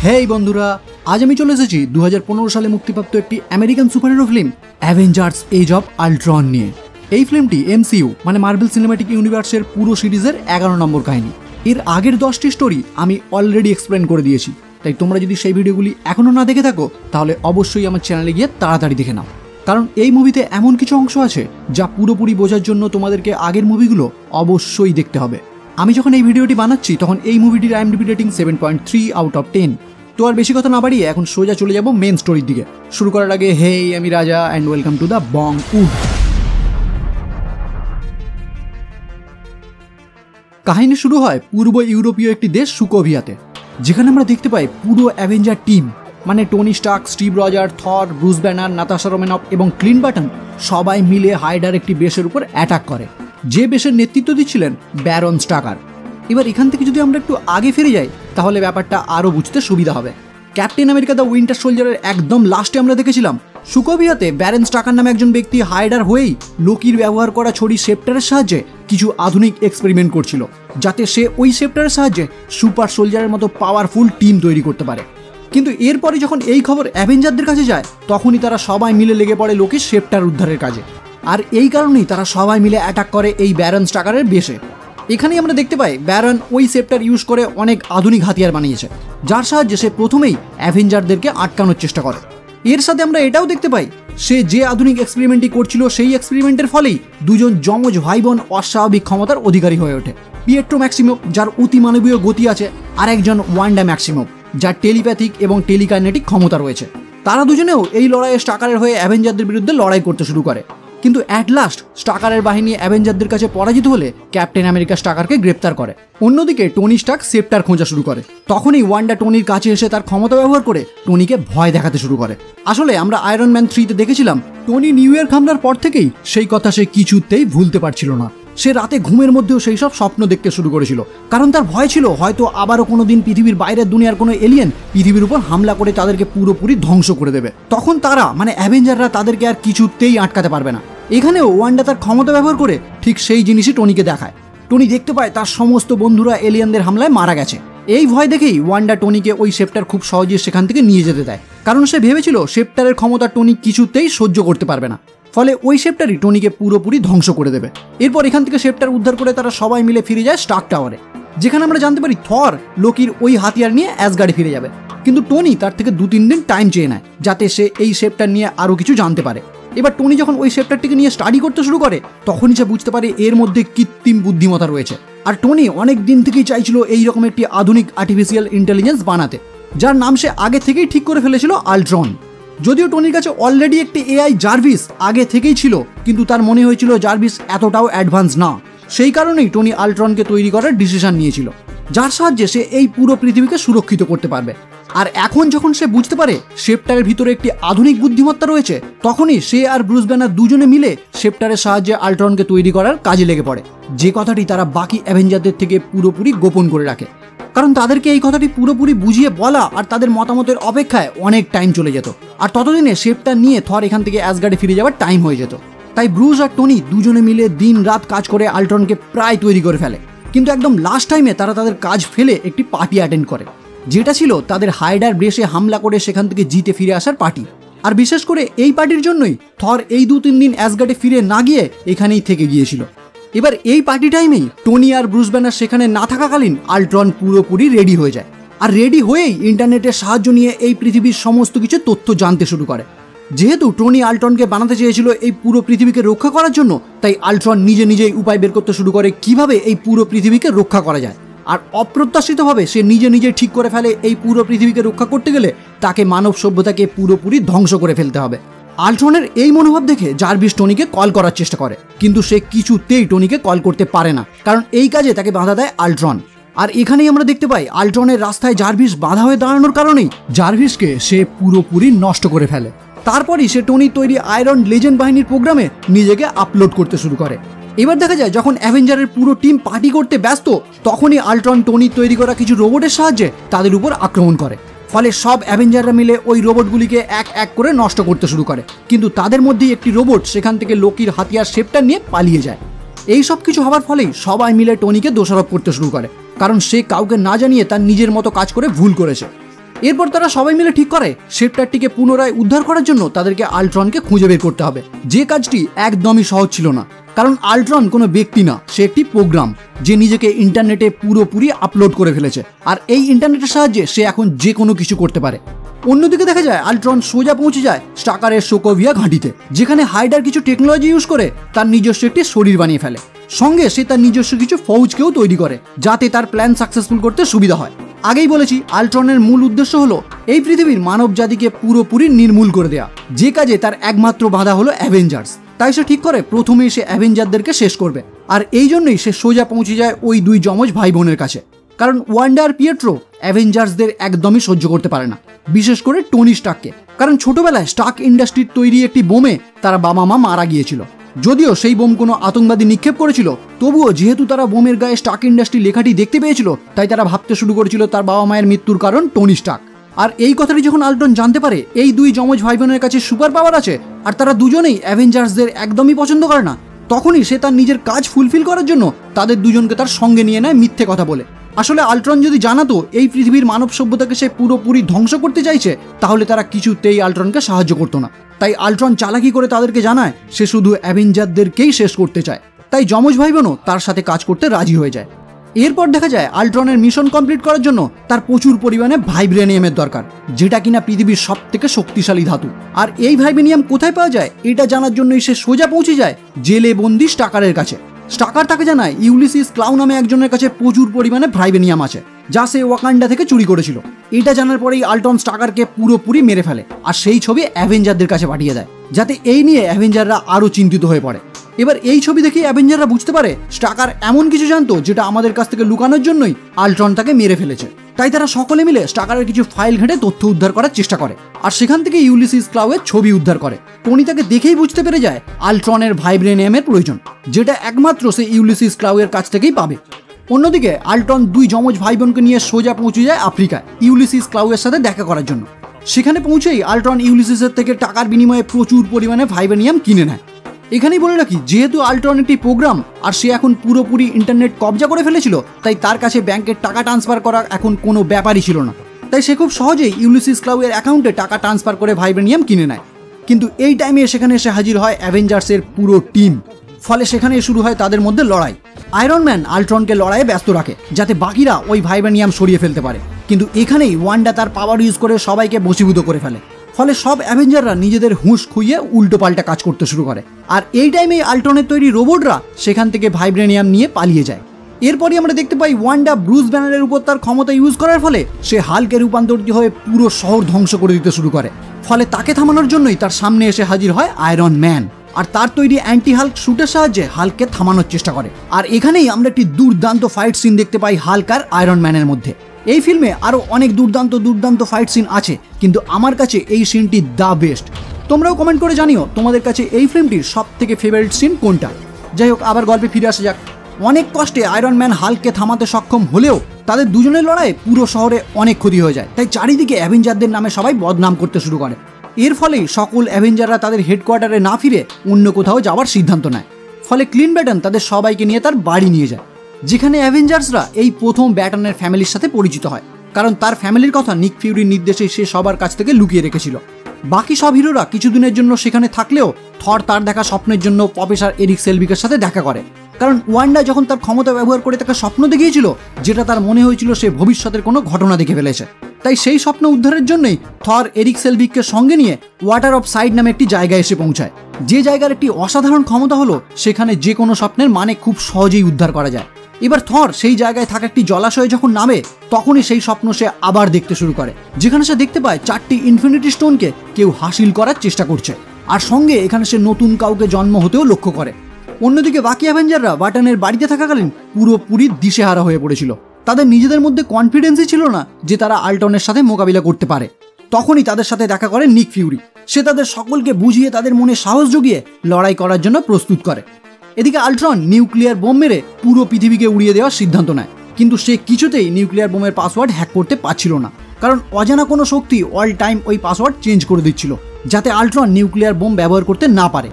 হেই বন্ধুরা, আজ আমি চলে এসেছি 2015 সালে মুক্তিপ্রাপ্ত একটি American superhero film Avengers age of Ultron নিয়ে। এই ফিল্মটি এমসিইউ মানে মার্বেল সিনেম্যাটিক ইউনিভার্সের পুরো সিরিজের 11 নম্বর কাহিনী। এর আগের 10টি স্টোরি আমি অলরেডি এক্সপ্লেন করে দিয়েছি, তাই তোমরা যদি সেই ভিডিওগুলি এখনও না দেখে থাকো তাহলে অবশ্যই আমার চ্যানেলে গিয়ে তাড়াতাড়ি দেখে নাও, কারণ এই মুভিতে এমন কিছু অংশ আছে যা পুরোপুরি বোঝার জন্য তোমাদেরকে আগের মুভিগুলো অবশ্যই দেখতে হবে। আমি যখন এই ভিডিওটি বানাচ্ছি তখন এই মুভিটির IMDb রেটিং 7.3 আউট অফ 10। তো আর বেশি কথা না বাড়িয়ে এখন সোজা চলে যাব মেন স্টোরির দিকে। শুরু করার আগে হেই, আমি Raja and welcome to the bong wood. কাহিনী শুরু হয় পূর্ব ইউরোপীয় একটি দেশ সুকোভিয়াতে, যেখানে আমরা দেখতে পাই পুরো অ্যাভেঞ্জার টিম মানে টনি স্টার্ক, স্টিভ রজার, থর, ব্রুস ব্যানার, নাতাশা রোমানফ এবং ক্লিন বাটন সবাই মিলে হাইডার একটি বেসের উপর অ্যাটাক করে, যে বেসের নেতৃত্ব দিচ্ছিলেন ব্যারন স্টাকার। এবার এখান থেকে যদি আমরা একটু আগে ফিরে যাই তাহলে ব্যাপারটা আরও বুঝতে সুবিধা হবে। ক্যাপ্টেন আমেরিকা দ্য উইন্টার সোলজারের একদম লাস্টে আমরা দেখেছিলাম সুকোভিয়াতে ব্যারন স্টাকার নামে একজন ব্যক্তি হাইডার হয়েই লোকির ব্যবহার করা ছড়ি শেপ্টারের সাহায্যে কিছু আধুনিক এক্সপেরিমেন্ট করছিল, যাতে সে ওই শেপ্টারের সাহায্যে সুপার সোলজারের মতো পাওয়ারফুল টিম তৈরি করতে পারে। কিন্তু এরপরে যখন এই খবর অ্যাভেঞ্জারদের কাছে যায় তখনই তারা সবাই মিলে লেগে পড়ে লোকির শেপ্টার উদ্ধারের কাজে, আর এই কারণেই তারা সবাই মিলে অ্যাটাক করে এই ব্যারন স্টাকারের বেসে। এখানেই আমরা দেখতে পাই ব্যারন ওই শেপ্টার ইউজ করে অনেক আধুনিক হাতিয়ার বানিয়েছে, যার সাহায্যে সে প্রথমেই অ্যাভেঞ্জারদেরকে আটকানোর চেষ্টা করে। এর সাথে আমরা এটাও দেখতে পাই সে যে আধুনিক এক্সপেরিমেন্টটি করছিল সেই এক্সপেরিমেন্টের ফলেই দুজন যমজ ভাই বোন অস্বাভাবিক ক্ষমতার অধিকারী হয়ে ওঠে। পিয়েট্রো ম্যাক্সিমোভ, যার অতিমানবীয় গতি আছে, আর একজন ওয়ান্ডা ম্যাক্সিমোভ, যার টেলিপ্যাথিক এবং টেলিকাইনেটিক ক্ষমতা রয়েছে। তারা দুজনেও এই লড়াইয়ে স্টাকারের হয়ে অ্যাভেঞ্জারদের বিরুদ্ধে লড়াই করতে শুরু করে, কিন্তু অ্যাট লাস্ট স্টাকারের বাহিনী অ্যাভেঞ্জারদের কাছে পরাজিত হলে ক্যাপ্টেন আমেরিকা স্টাকারকে গ্রেপ্তার করে। অন্যদিকে টনি স্টার্ক শেপ্টার খোঁজা শুরু করে। তখনই ওয়ান্ডা টনির কাছে এসে তার ক্ষমতা ব্যবহার করে টনিকে ভয় দেখাতে শুরু করে। আসলে আমরা আয়রন ম্যান 3-তে দেখেছিলাম টনি নিউ ইয়র্ক হামলার পর থেকেই সেই কথা সে কিছুতেই ভুলতে পারছিল না। সে রাতে ঘুমের মধ্যেও সেই সব স্বপ্ন দেখতে শুরু করেছিল, কারণ তার ভয় ছিল হয়তো আবারও কোনো দিন পৃথিবীর বাইরের দুনিয়ার কোনো এলিয়েন পৃথিবীর উপর হামলা করে তাদেরকে পুরোপুরি ধ্বংস করে দেবে। তখন তারা মানে অ্যাভেঞ্জাররা তাদেরকে আর কিছুতেই আটকাতে পারবে না। এখানেও ওয়ান্ডা তার ক্ষমতা ব্যবহার করে ঠিক সেই জিনিসই টনিকে দেখায়। টনি দেখতে পায় তার সমস্ত বন্ধুরা এলিয়েনদের হামলায় মারা গেছে। এই ভয় দেখেই ওয়ান্ডা টনিকে ওই শেপ্টার খুব সহজে সেখান থেকে নিয়ে যেতে দেয়, কারণ সে ভেবেছিল শেপ্টারের ক্ষমতা টনি কিছুতেই সহ্য করতে পারবে না, ফলে ওই শেপ্টারই টনিকে পুরোপুরি ধ্বংস করে দেবে। এরপর এখান থেকে শেপ্টার উদ্ধার করে তারা সবাই মিলে ফিরে যায় স্টার্ক টাওয়ারে, যেখানে আমরা জানতে পারি থর লোকির ওই হাতিয়ার নিয়ে অ্যাসগার্ডে ফিরে যাবে। কিন্তু টনি তার থেকে 2-3 দিন টাইম চেয়ে নেয়, যাতে সে এই শেপ্টার নিয়ে আরও কিছু জানতে পারে। এবার টনি যখন ওই শেপ্টারটিকে নিয়ে স্টাডি করতে শুরু করে তখনই সে বুঝতে পারে এর মধ্যে কৃত্রিম বুদ্ধিমত্তা রয়েছে, আর টনি অনেক দিন থেকেই চাইছিল এই রকম একটি আধুনিক আর্টিফিশিয়াল ইন্টেলিজেন্স বানাতে, যার নাম সে আগে থেকেই ঠিক করে ফেলেছিল আল্ট্রন। যদিও টনির কাছে অলরেডি একটি AI জার্ভিস আগে থেকেই ছিল, কিন্তু তার মনে হয়েছিল জার্ভিস এতটাও অ্যাডভান্স না, সেই কারণেই টনি আল্ট্রনকে তৈরি করার ডিসিশন নিয়েছিল, যার সাহায্যে সে এই পুরো পৃথিবীকে সুরক্ষিত করতে পারবে। আর এখন যখন সে বুঝতে পারে শেপ্টারের ভিতরে একটি আধুনিক বুদ্ধিমত্তা রয়েছে, তখনই সে আর ব্রুস ব্যানার দুজনে মিলে শেপ্টারের সাহায্যে আল্ট্রনকে তৈরি করার কাজে লেগে পড়ে, যে কথাটি তারা বাকি অ্যাভেঞ্জারদের থেকে পুরোপুরি গোপন করে রাখে, কারণ তাদেরকে এই কথাটি পুরোপুরি বুঝিয়ে বলা আর তাদের মতামতের অপেক্ষায় অনেক টাইম চলে যেত, আর ততদিনে শেপ্টার নিয়ে থর এখান থেকে অ্যাসগার্ডে ফিরে যাওয়ার টাইম হয়ে যেত। তাই ব্রুস আর টনি দুজনে মিলে দিন রাত কাজ করে আল্ট্রনকে প্রায় তৈরি করে ফেলে, কিন্তু একদম লাস্ট টাইমে তারা তাদের কাজ ফেলে একটি পার্টি অ্যাটেন্ড করে, যেটা ছিল তাদের হাইডার বেসে হামলা করে সেখান থেকে জিতে ফিরে আসার পার্টি। আর বিশেষ করে এই পার্টির জন্যই থর এই 2-3 দিন অ্যাসগার্ডে ফিরে না গিয়ে এখানেই থেকে গিয়েছিল। এবার এই পার্টি টাইমেই টনি আর ব্রুস ব্যানার সেখানে না থাকাকালীন আল্ট্রন পুরোপুরি রেডি হয়ে যায়, আর রেডি হয়েই ইন্টারনেটের সাহায্য নিয়ে এই পৃথিবীর সমস্ত কিছু তথ্য জানতে শুরু করে। যেহেতু টনি আল্ট্রনকে বানাতে চেয়েছিল এই পুরো পৃথিবীকে রক্ষা করার জন্য, তাই আল্ট্রন নিজেই উপায় বের করতে শুরু করে কিভাবে এই পুরো পৃথিবীকে রক্ষা করা যায়। আর অপ্রত্যাশিতভাবে সে নিজে ঠিক করে ফেলে এই পুরো পৃথিবীকে রক্ষা করতে গেলে তাকে মানব সভ্যতাকে পুরোপুরি ধ্বংস করে ফেলতে হবে। আল্ট্রনের এই মনোভাব দেখে জার্ভিস টনিকে কল করার চেষ্টা করে, কিন্তু সে কিছুতেই টনিকে কল করতে পারে না, কারণ এই কাজে তাকে বাধা দেয় আল্ট্রন। আর এখানেই আমরা দেখতে পাই আল্ট্রনের রাস্তায় জার্ভিস বাধা হয়ে দাঁড়ানোর কারণেই জার্ভিসকে সে পুরোপুরি নষ্ট করে ফেলে। তারপরই সে টনির তৈরি আয়রন লেজেন্ড বাহিনীর প্রোগ্রামে নিজেকে আপলোড করতে শুরু করে। এবার দেখা যায় যখন অ্যাভেঞ্জারের পুরো টিম পার্টি করতে ব্যস্ত, তখনই আল্ট্রন টনির তৈরি করা কিছু রোবটের সাহায্যে তাদের উপর আক্রমণ করে, ফলে সব অ্যাভেঞ্জাররা মিলে ওই রোবটগুলিকে এক এক করে নষ্ট করতে শুরু করে। কিন্তু তাদের মধ্যেই একটি রোবট সেখান থেকে লোকির হাতিয়ার শেপ্টার নিয়ে পালিয়ে যায়। এই সব কিছু হওয়ার ফলেই সবাই মিলে টনিকে দোষারোপ করতে শুরু করে, কারণ সে কাউকে না জানিয়ে তার নিজের মতো কাজ করে ভুল করেছে। এরপর তারা সবাই মিলে ঠিক করে শেপ্টারটিকে পুনরায় উদ্ধার করার জন্য তাদেরকে আল্ট্রনকে খুঁজে বের করতে হবে, যে কাজটি একদমই সহজ ছিল না। কারণ আল্ট্রন কোনো ব্যক্তি না, সে একটি প্রোগ্রাম যে নিজেকে ইন্টারনেটে পুরোপুরি আপলোড করে ফেলেছে, আর এই ইন্টারনেটের সাহায্যে সে এখন যে কোনো কিছু করতে পারে। অন্যদিকে দেখা যায় আল্ট্রন সোজা পৌঁছে যায় স্টাকারের সোকোভিয়া ঘাঁটিতে, যেখানে হাইডার কিছু টেকনোলজি ইউজ করে তার নিজস্ব একটি শরীর বানিয়ে ফেলে। সঙ্গে সে তার নিজস্ব কিছু ফৌজকেও তৈরি করে যাতে তার প্ল্যান সাকসেসফুল করতে সুবিধা হয়। আগেই বলেছি আল্ট্রনের মূল উদ্দেশ্য হলো এই পৃথিবীর মানব জাতিকে পুরোপুরি নির্মূল করে দেয়া, যে কাজে তার একমাত্র বাধা হলো অ্যাভেঞ্জার্স। তাই সে ঠিক করে প্রথমেই সে অ্যাভেঞ্জারদেরকে শেষ করবে, আর এই জন্যই সে সোজা পৌঁছে যায় ওই দুই যমজ ভাই বোনের কাছে। কারণ ওয়ান্ডা আর পিয়েট্রো অ্যাভেঞ্জার্সদের একদমই সহ্য করতে পারে না, বিশেষ করে টনি স্টার্ককে। কারণ ছোটবেলায় স্টার্ক ইন্ডাস্ট্রির তৈরি একটি বোমে তার বাবা মা মারা গিয়েছিল। যদিও সেই বোম কোনো আতঙ্কবাদী নিক্ষেপ করেছিল, তবুও যেহেতু তারা বোমের গায়ে স্টার্ক ইন্ডাস্ট্রি লেখাটি দেখতে পেয়েছিল, তাই তারা ভাবতে শুরু করেছিল তার বাবা মায়ের মৃত্যুর কারণ টনি স্টার্ক। আর এই কথাটি যখন আল্ট্রন জানতে পারে এই দুই যমজ ভাই বোনের কাছে সুপার পাওয়ার আছে আর তারা দুজনেই অ্যাভেঞ্জার্সদের একদমই পছন্দ করে না, তখনই সে তার নিজের কাজ ফুলফিল করার জন্য তাদের দুজনকে তার সঙ্গে নিয়ে নেয় মিথ্যে কথা বলে। আসলে আল্ট্রন যদি জানাতো এই পৃথিবীর মানব সভ্যতাকে সে পুরোপুরি ধ্বংস করতে চাইছে, তাহলে তারা কিছুতেই আল্ট্রনকে সাহায্য করতো না। তাই আল্ট্রন চালাকি করে তাদেরকে জানায় সে শুধু অ্যাভেঞ্জারদেরকেই শেষ করতে চায়। তাই যমজ ভাই বোনও তার সাথে কাজ করতে রাজি হয়ে যায়। এরপর দেখা যায় আল্ট্রনের মিশন কমপ্লিট করার জন্য তার প্রচুর পরিমাণে ভাইব্রেনিয়ামের দরকার, যেটা কিনা পৃথিবীর সব থেকে শক্তিশালী ধাতু। আর এই ভাইব্রেনিয়াম কোথায় পাওয়া যায় এটা জানার জন্যই সে সোজা পৌঁছে যায় জেলে বন্দি স্টাকারের কাছে। স্টাকার তাকে জানায় ইউলিসিস ক্লাউ নামে একজনের কাছে প্রচুর পরিমাণে ভাইব্রেনিয়াম আছে, যা সে ওয়াকান্ডা থেকে চুরি করেছিল। এটা জানার পরেই আল্ট্রন স্টাকারকে পুরোপুরি মেরে ফেলে আর সেই ছবি অ্যাভেঞ্জারদের কাছে পাঠিয়ে দেয়, যাতে এই নিয়ে অ্যাভেঞ্জাররা আরও চিন্তিত হয়ে পড়ে। এবার এই ছবি দেখে অ্যাভেঞ্জাররা বুঝতে পারে স্টাকার এমন কিছু জানতো যেটা আমাদের কাছ থেকে লুকানোর জন্যই আল্ট্রন তাকে মেরে ফেলেছে। তাই তারা সকলে মিলে স্টাকারের কিছু ফাইল ঘেঁটে তথ্য উদ্ধার করার চেষ্টা করে, আর সেখান থেকে ইউলিসিস ক্লাউয়ের ছবি উদ্ধার করে। টনি তাকে দেখেই বুঝতে পেরে যায় আল্ট্রনের ভাইব্রেনিয়ামের প্রয়োজন, যেটা একমাত্র সে ইউলিসিস ক্লাউয়ের কাছ থেকেই পাবে। অন্যদিকে আল্ট্রন দুই যমজ ভাই বোনকে নিয়ে সোজা পৌঁছে যায় আফ্রিকায় ইউলিসিস ক্লাউয়ের সাথে দেখা করার জন্য। সেখানে পৌঁছেই আল্ট্রন ইউলিসিসের থেকে টাকার বিনিময়ে প্রচুর পরিমাণে ভাইব্রেনিয়াম কিনে নেয়। এখানেই বলে রাখি, যেহেতু আল্ট্রন একটি প্রোগ্রাম আর সে এখন পুরোপুরি ইন্টারনেট কবজা করে ফেলেছিল, তাই তার কাছে ব্যাংকের টাকা ট্রান্সফার করা এখন কোনো ব্যাপারই ছিল না। তাই সে খুব সহজেই ইউলিসিস ক্লাউয়ের অ্যাকাউন্টে টাকা ট্রান্সফার করে ভাইব্রেনিয়াম কিনে নেয়। কিন্তু এই টাইমে সেখানে এসে হাজির হয় অ্যাভেঞ্জার্সের পুরো টিম। ফলে সেখানে শুরু হয় তাদের মধ্যে লড়াই। আয়রন ম্যান আল্ট্রনকে লড়াইয়ে ব্যস্ত রাখে যাতে বাকিরা ওই ভাইব্রেনিয়াম সরিয়ে ফেলতে পারে, কিন্তু এখানেই ওয়ান্ডা তার পাওয়ার ইউজ করে সবাইকে বশীভূত করে ফেলে। ফলে সব অ্যাভেঞ্জাররা নিজেদের হুঁশ খুইয়ে উল্টো পাল্টা কাজ করতে শুরু করে। আর এই টাইমে আল্ট্রনের তৈরি রোবটরা সেখান থেকে ভাইব্রেনিয়াম নিয়ে পালিয়ে যায়। এরপরই আমরা দেখতে পাই ওয়ান্ডা ব্রুস ব্যানারের উপর তার ক্ষমতা ইউজ করার ফলে সে হাল্কে রূপান্তরিত হয়ে পুরো শহর ধ্বংস করে দিতে শুরু করে। ফলে তাকে থামানোর জন্যই তার সামনে এসে হাজির হয় আয়রন ম্যান, আর তার তৈরি অ্যান্টি হাল্ক শুটের সাহায্যে হাল্ককে থামানোর চেষ্টা করে। আর এখানেই আমরা একটি দুর্দান্ত ফাইট সিন দেখতে পাই হাল্ক আর আয়রন ম্যানের মধ্যে। এই ফিল্মে আরও অনেক দুর্দান্ত ফাইট সিন আছে, কিন্তু আমার কাছে এই সিনটি দ্য বেস্ট। তোমরাও কমেন্ট করে জানিও তোমাদের কাছে এই ফিল্মটির সব থেকে ফেভারিট সিন কোনটা। যাই হোক, আবার গল্পে ফিরে আসা যাক। অনেক কষ্টে আয়রন ম্যান হাল্ককে থামাতে সক্ষম হলেও তাদের দুজনের লড়াইয়ে পুরো শহরে অনেক ক্ষতি হয়ে যায়। তাই চারিদিকে অ্যাভেঞ্জারদের নামে সবাই বদনাম করতে শুরু করে। এর ফলেই সকল অ্যাভেঞ্জাররা তাদের হেডকোয়ার্টারে না ফিরে অন্য কোথাও যাওয়ার সিদ্ধান্ত নেয়। ফলে ক্লিন ব্যাটন তাদের সবাইকে নিয়ে তার বাড়ি নিয়ে যায়, যেখানে অ্যাভেঞ্জার্সরা এই প্রথম ব্যাটনের ফ্যামিলির সাথে পরিচিত হয়। কারণ তার ফ্যামিলির কথা নিক ফিউরির নির্দেশে সে সবার কাছ থেকে লুকিয়ে রেখেছিল। বাকি সব হিরোরা কিছুদিনের জন্য সেখানে থাকলেও থর তার দেখা স্বপ্নের জন্য প্রফেসর এরিক সেলভিকের সাথে দেখা করে। কারণ ওয়ান্ডা যখন তার ক্ষমতা ব্যবহার করে তাকে স্বপ্ন দেখিয়েছিল, যেটা তার মনে হয়েছিল সে ভবিষ্যতের কোনো ঘটনা দেখে ফেলেছে। তাই সেই স্বপ্ন উদ্ধারের জন্যই থর এরিক সেলভিককে সঙ্গে নিয়ে ওয়াটার অফ সাইড নামে একটি জায়গায় এসে পৌঁছায়, যে জায়গার একটি অসাধারণ ক্ষমতা হলো সেখানে যে কোনো স্বপ্নের মানে খুব সহজেই উদ্ধার করা যায়। এবার থর সেই জায়গায় থাকা একটি জলাশয়ে যখন নামে, তখনই সেই স্বপ্ন সে আবার দেখতে শুরু করে, যেখানে সে দেখতে পায় 4টি ইনফিনিটি স্টোনকে কেউ হাসিল করার চেষ্টা করছে, আর সঙ্গে এখানে সে নতুন কাউকে জন্ম হতেও লক্ষ্য করে। অন্যদিকে বাকি অ্যাভেঞ্জাররা বাটনের বাড়িতে থাকাকালীন পুরোপুরি দিশেহারা হয়ে পড়েছিল। তাদের নিজেদের মধ্যে কনফিডেন্সই ছিল না যে তারা আল্টনের সাথে মোকাবিলা করতে পারে। তখনই তাদের সাথে দেখা করে নিক ফিউরি। সে তাদের সকলকে বুঝিয়ে তাদের মনে সাহস জুগিয়ে লড়াই করার জন্য প্রস্তুত করে। এদিকে আল্ট্রন নিউক্লিয়ার বোম মেরে পুরো পৃথিবীকে উড়িয়ে দেওয়ার সিদ্ধান্ত নেয়, কিন্তু সে কিছুতেই নিউক্লিয়ার বোমের পাসওয়ার্ড হ্যাক করতে পারছিল না, কারণ অজানা কোনো শক্তি অল টাইম ওই পাসওয়ার্ড চেঞ্জ করে দিচ্ছিল, যাতে আল্ট্রন নিউক্লিয়ার বোম ব্যবহার করতে না পারে।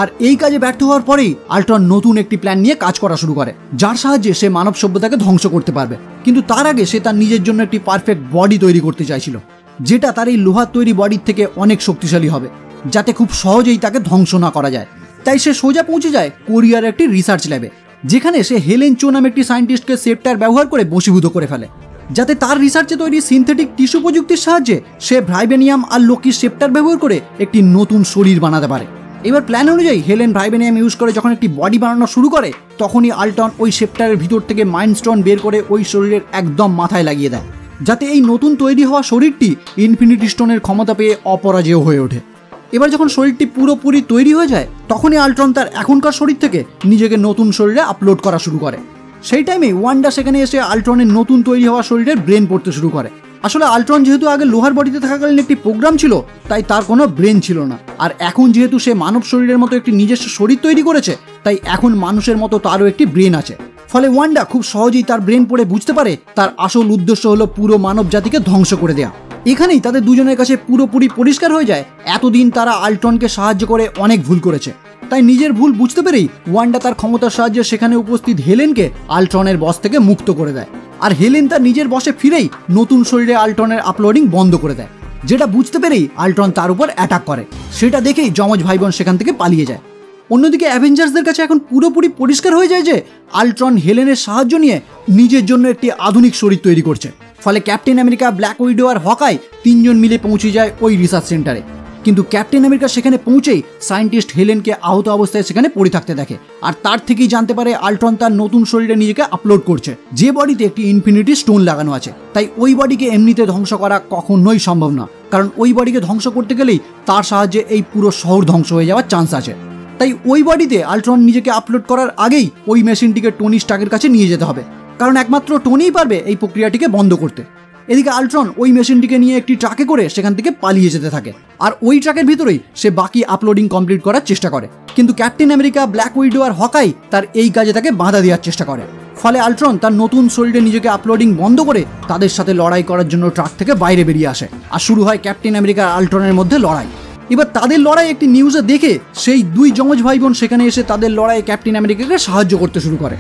আর এই কাজে ব্যর্থ হওয়ার পরেই আল্ট্রন নতুন একটি প্ল্যান নিয়ে কাজ করা শুরু করে, যার সাহায্যে সে মানব সভ্যতাকে ধ্বংস করতে পারবে। কিন্তু তার আগে সে তার নিজের জন্য একটি পারফেক্ট বডি তৈরি করতে চাইছিল, যেটা তার এই লোহার তৈরি বডির থেকে অনেক শক্তিশালী হবে, যাতে খুব সহজেই তাকে ধ্বংস না করা যায়। তাই সে সোজা পৌঁছে যায় কোরিয়ার একটি রিসার্চ ল্যাবে, যেখানে সে হেলেন চো নামে একটি সায়েন্টিস্টকে সেপ্টার ব্যবহার করে বশীভূত করে ফেলে, যাতে তার রিসার্চে তৈরি সিনথেটিক টিস্যু প্রযুক্তির সাহায্যে সে ভাইবেনিয়াম আর লোকির সেপ্টার ব্যবহার করে একটি নতুন শরীর বানাতে পারে। এবার প্ল্যান অনুযায়ী হেলেন ভাইবেনিয়াম ইউজ করে যখন একটি বডি বানানো শুরু করে, তখনই আল্ট্রন ওই সেপ্টারের ভিতর থেকে মাইন্ড স্টোন বের করে ওই শরীরের একদম মাথায় লাগিয়ে দেয়, যাতে এই নতুন তৈরি হওয়া শরীরটি ইনফিনিটি স্টোনের ক্ষমতা পেয়ে অপরাজেয় হয়ে ওঠে। এবার যখন শরীরটি পুরোপুরি তৈরি হয়ে যায়, তখনই আল্ট্রন তার এখনকার শরীর থেকে নিজেকে নতুন শরীরে আপলোড করা শুরু করে। সেই টাইমে ওয়ান্ডা সেখানে এসে আল্ট্রনের নতুন তৈরি হওয়া শরীরের ব্রেন পড়তে শুরু করে। আসলে আল্ট্রন যেহেতু আগে লোহার বডিতে থাকাকালীন একটি প্রোগ্রাম ছিল, তাই তার কোনো ব্রেন ছিল না। আর এখন যেহেতু সে মানব শরীরের মতো একটি নিজস্ব শরীর তৈরি করেছে, তাই এখন মানুষের মতো তারও একটি ব্রেন আছে। ফলে ওয়ান্ডা খুব সহজেই তার ব্রেন পড়ে বুঝতে পারে তার আসল উদ্দেশ্য হলো পুরো মানব জাতিকে ধ্বংস করে দেওয়া। এখানেই তাদের দুজনের কাছে পুরোপুরি পরিষ্কার হয়ে যায় এতদিন তারা আল্ট্রনকে সাহায্য করে অনেক ভুল করেছে। তাই নিজের ভুল বুঝতে পেরেই ওয়ান্ডা তার ক্ষমতার সাহায্যে সেখানে উপস্থিত হেলেনকে আল্ট্রনের বশ থেকে মুক্ত করে দেয়। আর হেলেন তার নিজের বশে ফিরেই নতুন শরীরে আল্ট্রনের আপলোডিং বন্ধ করে দেয়, যেটা বুঝতে পেরেই আল্ট্রন তার উপর অ্যাটাক করে। সেটা দেখেই যমজ ভাই বোন সেখান থেকে পালিয়ে যায়। অন্যদিকে অ্যাভেঞ্জার্সদের কাছে এখন পুরোপুরি পরিষ্কার হয়ে যায় যে আল্ট্রন হেলেনের সাহায্য নিয়ে নিজের জন্য একটি আধুনিক শরীর তৈরি করছে। ফলে ক্যাপ্টেন আমেরিকা, ব্ল্যাক উইডো আর হকাই তিনজন মিলে পৌঁছে যায় ওই রিসার্চ সেন্টারে। কিন্তু ক্যাপ্টেন আমেরিকা সেখানে পৌঁছেই সায়েন্টিস্ট হেলেনকে আহত অবস্থায় সেখানে পড়ে থাকতে দেখে, আর তার থেকেই জানতে পারে আল্ট্রন তার নতুন শরীরে নিজেকে আপলোড করছে, যে বডিতে একটি ইনফিনিটি স্টোন লাগানো আছে। তাই ওই বডিকে এমনিতে ধ্বংস করা কখনোই সম্ভব না, কারণ ওই বডিকে ধ্বংস করতে গেলেই তার সাহায্যে এই পুরো শহর ধ্বংস হয়ে যাওয়ার চান্স আছে। তাই ওই বডিতে আল্ট্রন নিজেকে আপলোড করার আগেই ওই মেশিনটিকে টনি স্টার্কের কাছে নিয়ে যেতে হবে, কারণ একমাত্র টনিই পারবে এই প্রক্রিয়াটিকে বন্ধ করতে। এদিকে আল্ট্রন ওই মেশিনটিকে নিয়ে একটি ট্রাকে করে সেখান থেকে পালিয়ে যেতে থাকে, আর ওই ট্রাকের ভিতরেই সে বাকি আপলোডিং কমপ্লিট করার চেষ্টা করে। কিন্তু ক্যাপ্টেন আমেরিকা, ব্ল্যাক উইডো আর হকাই তার এই কাজে তাকে বাধা দেওয়ার চেষ্টা করে। ফলে আল্ট্রন তার নতুন শরীরে নিজেকে আপলোডিং বন্ধ করে তাদের সাথে লড়াই করার জন্য ট্রাক থেকে বাইরে বেরিয়ে আসে, আর শুরু হয় ক্যাপ্টেন আমেরিকা আর আল্ট্রনের মধ্যে লড়াই। এবার তাদের লড়াই একটি নিউজে দেখে সেই দুই যমজ ভাই বোন সেখানে এসে তাদের লড়াইয়ে ক্যাপ্টেন আমেরিকাকে সাহায্য করতে শুরু করে।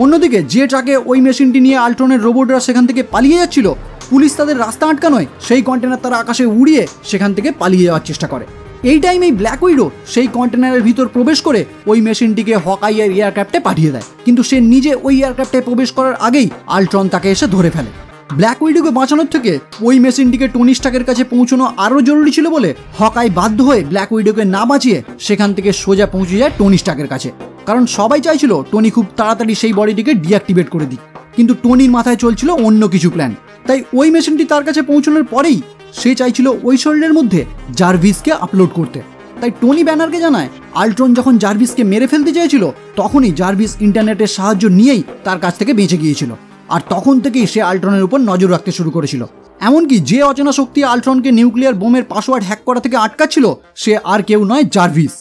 অন্যদিকে যে ট্রাকে ওই মেশিনটি নিয়ে আল্ট্রনের রোবটরা সেখান থেকে পালিয়ে যাচ্ছিল, পুলিশ তাদের রাস্তা আটকানোয় সেই কন্টেনার তারা আকাশে উড়িয়ে সেখান থেকে পালিয়ে যাওয়ার চেষ্টা করে। এই টাইমেই ব্ল্যাক উইডো সেই কন্টেনারের ভিতর প্রবেশ করে ওই মেশিনটিকে হকাইয়ের এয়ারক্রাফটে পাঠিয়ে দেয়, কিন্তু সে নিজে ওই এয়ারক্রাফটে প্রবেশ করার আগেই আল্ট্রন তাকে এসে ধরে ফেলে। ব্ল্যাক উইডোকে বাঁচানোর থেকে ওই মেশিনটিকে টনি স্টার্কের কাছে পৌঁছানো আরও জরুরি ছিল বলে হকাই বাধ্য হয়ে ব্ল্যাক উইডোকে না বাঁচিয়ে সেখান থেকে সোজা পৌঁছে যায় টনি স্টার্কের কাছে, কারণ সবাই চাইছিল টনি খুব তাড়াতাড়ি সেই বডিটিকে ডিঅ্যাক্টিভেট করে দিক। কিন্তু টনির মাথায় চলছিল অন্য কিছু প্ল্যান। তাই ওই মেশিনটি তার কাছে পৌঁছানোর পরেই সে চাইছিল ওই শরীরের মধ্যে জার্ভিসকে আপলোড করতে। তাই টনি ব্যানারকে জানায় আল্ট্রন যখন জার্ভিসকে মেরে ফেলতে চেয়েছিল, তখনই জার্ভিস ইন্টারনেটের সাহায্য নিয়েই তার কাছ থেকে বেঁচে গিয়েছিল, আর তখন থেকেই সে আল্ট্রনের উপর নজর রাখতে শুরু করেছিল। এমনকি যে অচেনা শক্তি আল্ট্রনকে নিউক্লিয়ার বোমের পাসওয়ার্ড হ্যাক করা থেকে আটকাচ্ছিল, সে আর কেউ নয়, জার্ভিস।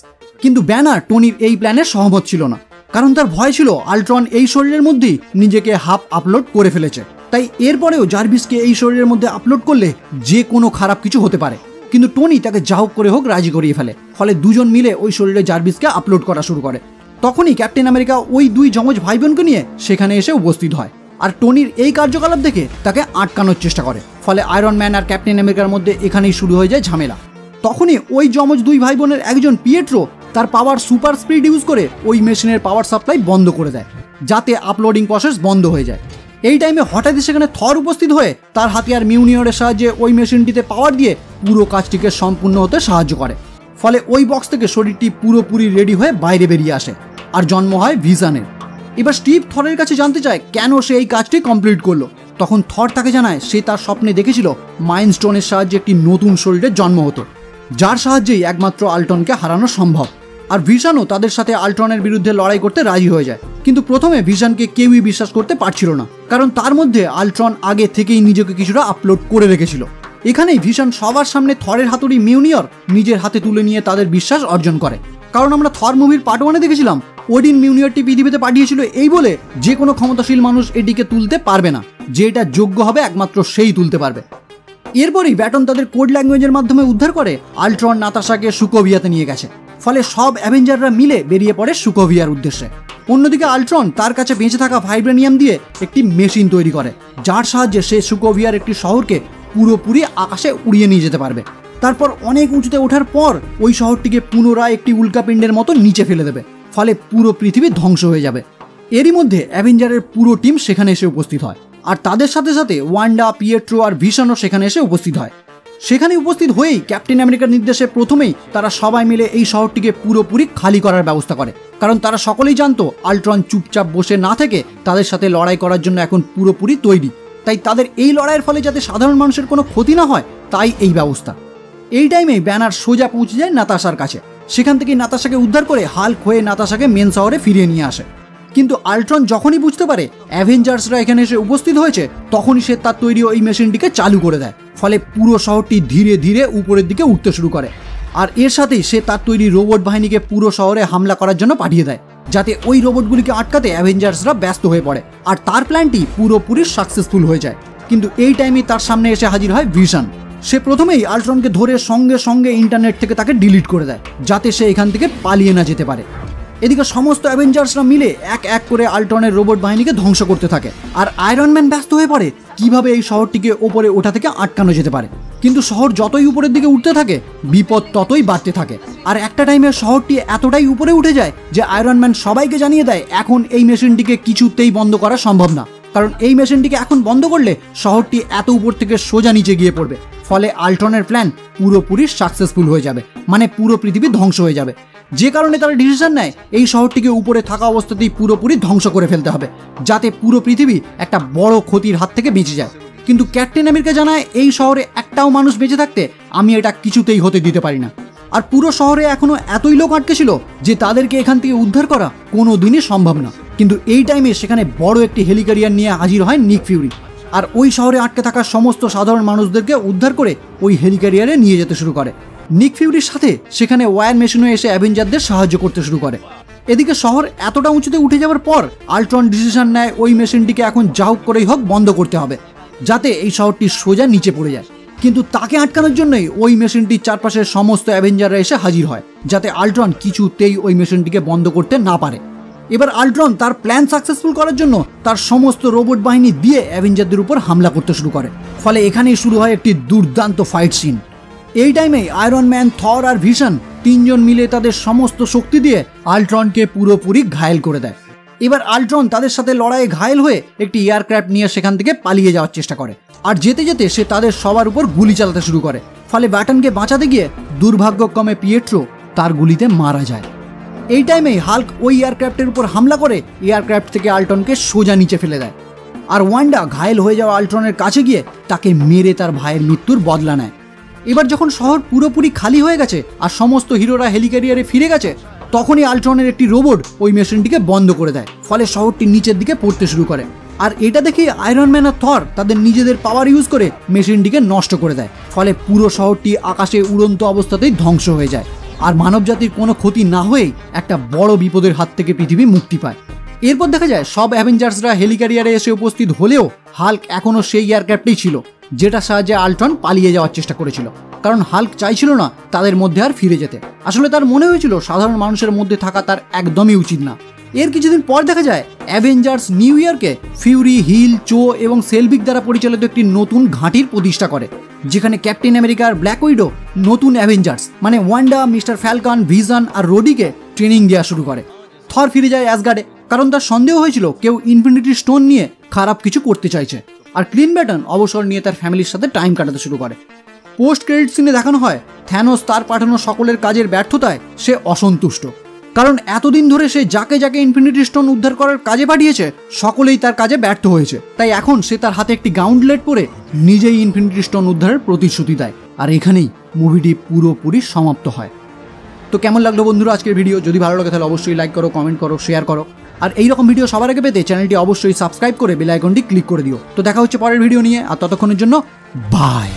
কিন্তু ব্যানার টনির এই প্ল্যানে সহমত ছিল না, কারণ তার ভয় ছিল আল্ট্রন এই শরীরের মধ্যেই নিজেকে হাফ আপলোড করে ফেলেছে। তাই এরপরেও জার্ভিসকে এই শরীরের মধ্যে আপলোড করলে যে কোনো খারাপ কিছু হতে পারে। কিন্তু টনি তাকে যা হোক করে হোক রাজি করিয়ে ফেলে। ফলে দুজন মিলে ওই শরীরে জার্ভিসকে আপলোড করা শুরু করে। তখনই ক্যাপ্টেন আমেরিকা ওই দুই যমজ ভাই বোনকে নিয়ে সেখানে এসে উপস্থিত হয়, আর টনির এই কার্যকলাপ দেখে তাকে আটকানোর চেষ্টা করে। ফলে আয়রন ম্যান আর ক্যাপ্টেন আমেরিকার মধ্যে এখানেই শুরু হয়ে যায় ঝামেলা। তখনই ওই যমজ দুই ভাই বোনের একজন পিয়েট্রো তার পাওয়ার সুপার স্পিড ইউজ করে ওই মেশিনের পাওয়ার সাপ্লাই বন্ধ করে দেয়, যাতে আপলোডিং প্রসেস বন্ধ হয়ে যায়। এই টাইমে হঠাৎই সেখানে থর উপস্থিত হয়ে তার হাতিয়ার মিউনিয়রের সাহায্যে ওই মেশিনটিতে পাওয়ার দিয়ে পুরো কাজটিকে সম্পূর্ণ হতে সাহায্য করে। ফলে ওই বক্স থেকে শরীরটি পুরোপুরি রেডি হয়ে বাইরে বেরিয়ে আসে, আর জন্ম হয় ভিশনের। এবার স্টিভ থরের কাছে জানতে চায় কেন সে এই কাজটি কমপ্লিট করলো। তখন থর তাকে জানায় সে তার স্বপ্নে দেখেছিল মাইন্ড স্টোনের সাহায্যে একটি নতুন শরীরের জন্ম হতো, যার সাহায্যেই একমাত্র আল্ট্রনকে হারানো সম্ভব। আর ভিশনও তাদের সাথে আল্ট্রনের বিরুদ্ধে লড়াই করতে রাজি হয়ে যায়। কিন্তু প্রথমে ভিশনকে কেউই বিশ্বাস করতে পারছিল না, কারণ তার মধ্যে আল্ট্রন আগে থেকেই নিজেকে কিছুটা আপলোড করে রেখেছিল। এখানেই ভিশন সবার সামনে থরের হাতুড়ি মিউনিয়র নিজের হাতে তুলে নিয়ে তাদের বিশ্বাস অর্জন করে। কারণ আমরা থর মুভির পার্ট 1-এ দেখেছিলাম ওডিন মিউনিয়রটি পৃথিবীতে পাঠিয়েছিল এই বলে যে কোনো ক্ষমতাশীল মানুষ এটিকে তুলতে পারবে না, যে এটা যোগ্য হবে একমাত্র সেই তুলতে পারবে। এরপরই ব্যাটন তাদের কোড ল্যাঙ্গুয়েজের মাধ্যমে উদ্ধার করে আল্ট্রন নাতাশাকে সুকোভিয়াতে নিয়ে গেছে। ফলে সব অ্যাভেঞ্জাররা মিলে বেরিয়ে পড়ে সুকোভিয়ার উদ্দেশ্যে। অন্যদিকে আল্ট্রন তার কাছে বেঁচে থাকা ভাইব্রেনিয়াম দিয়ে একটি মেশিন তৈরি করে, যার সাহায্যে সে সুকোভিয়ার একটি শহরকে পুরোপুরি আকাশে উড়িয়ে নিয়ে যেতে পারবে। তারপর অনেক উঁচুতে ওঠার পর ওই শহরটিকে পুনরায় একটি উল্কাপিণ্ডের মতো নিচে ফেলে দেবে, ফলে পুরো পৃথিবী ধ্বংস হয়ে যাবে। এরই মধ্যে অ্যাভেঞ্জারের পুরো টিম সেখানে এসে উপস্থিত হয়, আর তাদের সাথে সাথে ওয়ান্ডা, পিয়েট্রো আর ভিশনও সেখানে এসে উপস্থিত হয়। সেখানে উপস্থিত হয়েই ক্যাপ্টেন আমেরিকার নির্দেশে প্রথমেই তারা সবাই মিলে এই শহরটিকে পুরোপুরি খালি করার ব্যবস্থা করে, কারণ তারা সকলেই জানতো আল্ট্রন চুপচাপ বসে না থেকে তাদের সাথে লড়াই করার জন্য এখন পুরোপুরি তৈরি। তাই তাদের এই লড়াইয়ের ফলে যাতে সাধারণ মানুষের কোনো ক্ষতি না হয়, তাই এই ব্যবস্থা। এই টাইমেই ব্যানার সোজা পৌঁছে যায় নাতাশার কাছে। সেখান থেকে নাতাশাকে উদ্ধার করে হাল্ক হয়ে নাতাশাকে মেন শহরে ফিরিয়ে নিয়ে আসে। কিন্তু আল্ট্রন যখনই বুঝতে পারে অ্যাভেঞ্জার্সরা এখানে এসে উপস্থিত হয়েছে, তখনই সে তার তৈরি ওই মেশিনটিকে চালু করে দেয়, ফলে পুরো শহরটি ধীরে ধীরে উপরের দিকে উঠতে শুরু করে। আর এর সাথেই সে তার তৈরি রোবট বাহিনীকে পুরো শহরে হামলা করার জন্য পাঠিয়ে দেয়, যাতে ওই রোবটগুলিকে আটকাতে অ্যাভেঞ্জার্সরা ব্যস্ত হয়ে পড়ে, আর তার প্ল্যানটি পুরোপুরি সাকসেসফুল হয়ে যায়। কিন্তু এই টাইমেই তার সামনে এসে হাজির হয় ভিশন। সে প্রথমেই আল্ট্রনকে ধরে সঙ্গে সঙ্গে ইন্টারনেট থেকে তাকে ডিলিট করে দেয়, যাতে সে এখান থেকে পালিয়ে না যেতে পারে। এদিকে সমস্ত অ্যাভেঞ্জার্সরা মিলে এক এক করে আল্ট্রনের রোবট বাহিনীকে ধ্বংস করতে থাকে, আর আয়রন ম্যান ব্যস্ত হয়ে পড়ে কিভাবে এই শহরটিকে ওপরে ওঠা থেকে আটকানো যেতে পারে। কিন্তু শহর যতই উপরের দিকে উঠতে থাকে, বিপদ ততই বাড়তে থাকে। আর একটা টাইমে শহরটি এতটাই উপরে উঠে যায় যে আয়রন ম্যান সবাইকে জানিয়ে দেয় এখন এই মেশিনটিকে কিছুতেই বন্ধ করা সম্ভব না, কারণ এই মেশিনটিকে এখন বন্ধ করলে শহরটি এত উপর থেকে সোজা নিচে গিয়ে পড়বে, ফলে আল্ট্রনের প্ল্যান পুরোপুরি সাকসেসফুল হয়ে যাবে, মানে পুরো পৃথিবী ধ্বংস হয়ে যাবে। যে কারণে তারা ডিসিশন নেয় এই শহরটিকে উপরে থাকা অবস্থাতেই পুরোপুরি ধ্বংস করে ফেলতে হবে, যাতে পুরো পৃথিবী একটা বড় ক্ষতির হাত থেকে বেঁচে যায়। কিন্তু ক্যাপ্টেন আমেরিকা জানায় এই শহরে একটাও মানুষ বেঁচে থাকতে আমি এটা কিছুতেই হতে দিতে পারি না। আর পুরো শহরে এখনো এতই লোক আটকে ছিল যে তাদেরকে এখান থেকে উদ্ধার করা কোনো দিনই সম্ভব না। কিন্তু এই টাইমে সেখানে বড় একটি হেলিকপ্টার নিয়ে হাজির হয় নিক ফিউরি, আর ওই শহরে আটকে থাকা সমস্ত সাধারণ মানুষদেরকে উদ্ধার করে ওই হেলিকপ্টারে নিয়ে যেতে শুরু করে। নিক ফিউরির সাথে সেখানে ওয়্যার মেশিনও এসে অ্যাভেঞ্জারদের সাহায্য করতে শুরু করে। এদিকে শহর এতটা উঁচুতে উঠে যাওয়ার পর আল্ট্রন ডিসিশন নেয় ওই মেশিনটিকে এখন যা হোক করেই হোক বন্ধ করতে হবে, যাতে এই শহরটি সোজা নিচে পড়ে যায়। কিন্তু তাকে আটকানোর জন্যই ওই মেশিনটির চারপাশের সমস্ত অ্যাভেঞ্জাররা এসে হাজির হয়, যাতে আল্ট্রন কিছুতেই ওই মেশিনটিকে বন্ধ করতে না পারে। এবার আল্ট্রন তার প্ল্যান সাকসেসফুল করার জন্য তার সমস্ত রোবট বাহিনী দিয়ে অ্যাভেঞ্জারদের উপর হামলা করতে শুরু করে, ফলে এখানেই শুরু হয় একটি দুর্দান্ত ফাইট সিন। এই টাইমেই আয়রন ম্যান, থর আর ভিশন তিনজন মিলে তাদের সমস্ত শক্তি দিয়ে আল্ট্রনকে পুরোপুরি ঘায়েল করে দেয়। এবার আল্ট্রন তাদের সাথে লড়াইয়ে ঘায়েল হয়ে একটি এয়ারক্রাফট নিয়ে সেখান থেকে পালিয়ে যাওয়ার চেষ্টা করে, আর যেতে যেতে সে তাদের সবার উপর গুলি চালাতে শুরু করে, ফলে ব্যাটনকে বাঁচাতে গিয়ে দুর্ভাগ্যক্রমে পিয়েট্রো তার গুলিতে মারা যায়। এই টাইমেই হাল্ক ওই এয়ারক্রাফটের উপর হামলা করে এয়ারক্রাফট থেকে আল্ট্রনকে সোজা নিচে ফেলে দেয়, আর ওয়ান্ডা ঘায়েল হয়ে যাওয়া আল্ট্রনের কাছে গিয়ে তাকে মেরে তার ভাইয়ের মৃত্যুর বদলা নেয়। এবার যখন শহর পুরোপুরি খালি হয়ে গেছে আর সমস্ত হিরোরা হেলিক্যারিয়ারে ফিরে গেছে, তখনই আল্ট্রনের একটি রোবট ওই মেশিনটিকে বন্ধ করে দেয়, ফলে শহরটি নিচের দিকে পড়তে শুরু করে। আর এটা দেখে আয়রন ম্যান আর থর তাদের নিজেদের পাওয়ার ইউজ করে মেশিনটিকে নষ্ট করে দেয়, ফলে পুরো শহরটি আকাশে উড়ন্ত অবস্থাতেই ধ্বংস হয়ে যায়। আর মানবজাতির কোনো ক্ষতি না হয়েই একটা বড় বিপদের হাত থেকে পৃথিবী মুক্তি পায়। এরপর দেখা যায় সব অ্যাভেঞ্জার্সরা হেলিক্যারিয়ারে এসে উপস্থিত হলেও হাল্ক এখনও সেই এয়ারক্রাফটেই ছিল, যেটার সাহায্যে আল্ট্রন পালিয়ে যাওয়ার চেষ্টা করেছিল, কারণ হাল্ক চাইছিল না তাদের মধ্যে আর ফিরে যেতে। আসলে তার মনে হয়েছিল সাধারণ মানুষের মধ্যে থাকা তার একদমই উচিত না। এর কিছুদিন পর দেখা যায় অ্যাভেঞ্জার্স নিউ ইয়র্কে ফিউরি, হিল, চো এবং সেলভিক দ্বারা পরিচালিত একটি নতুন ঘাঁটির প্রতিষ্ঠা করে, যেখানে ক্যাপ্টেন আমেরিকা আর ব্ল্যাক উইডো নতুন অ্যাভেঞ্জার্স মানে ওয়ান্ডা, মিস্টার ফ্যালকন, ভিশন আর রোডিকে ট্রেনিং দেওয়া শুরু করে। থর ফিরে যায় অ্যাসগার্ডে, কারণ তার সন্দেহ হয়েছিল কেউ ইনফিনিটি স্টোন নিয়ে খারাপ কিছু করতে চাইছে। আর ক্লিন ব্যাটন অবসর নিয়ে তার ফ্যামিলির সাথে টাইম কাটাতে শুরু করে। পোস্ট ক্রেডিট সিনে দেখানো হয় থ্যানোস তার পাঠানো সকলের কাজের ব্যর্থতায় সে অসন্তুষ্ট, কারণ এতদিন ধরে সে যাকে যাকে ইনফিনিটি স্টোন উদ্ধার করার কাজে পাঠিয়েছে সকলেই তার কাজে ব্যর্থ হয়েছে। তাই এখন সে তার হাতে একটি গাউন্টলেট পরে নিজেই ইনফিনিটি স্টোন উদ্ধারের প্রতিশ্রুতি দেয়। আর এখানেই মুভিটি পুরোপুরি সমাপ্ত হয়। তো কেমন লাগলো বন্ধুরা আজকের ভিডিও? যদি ভালো লাগে তাহলে অবশ্যই লাইক করো, কমেন্ট করো, শেয়ার করো। আর এইরকম ভিডিও সবার আগে পেতে চ্যানেলটি অবশ্যই সাবস্ক্রাইব করে বেল আইকনটি ক্লিক করে দিও। তো দেখা হচ্ছে পরের ভিডিও নিয়ে, আর ততক্ষণের জন্য বাই।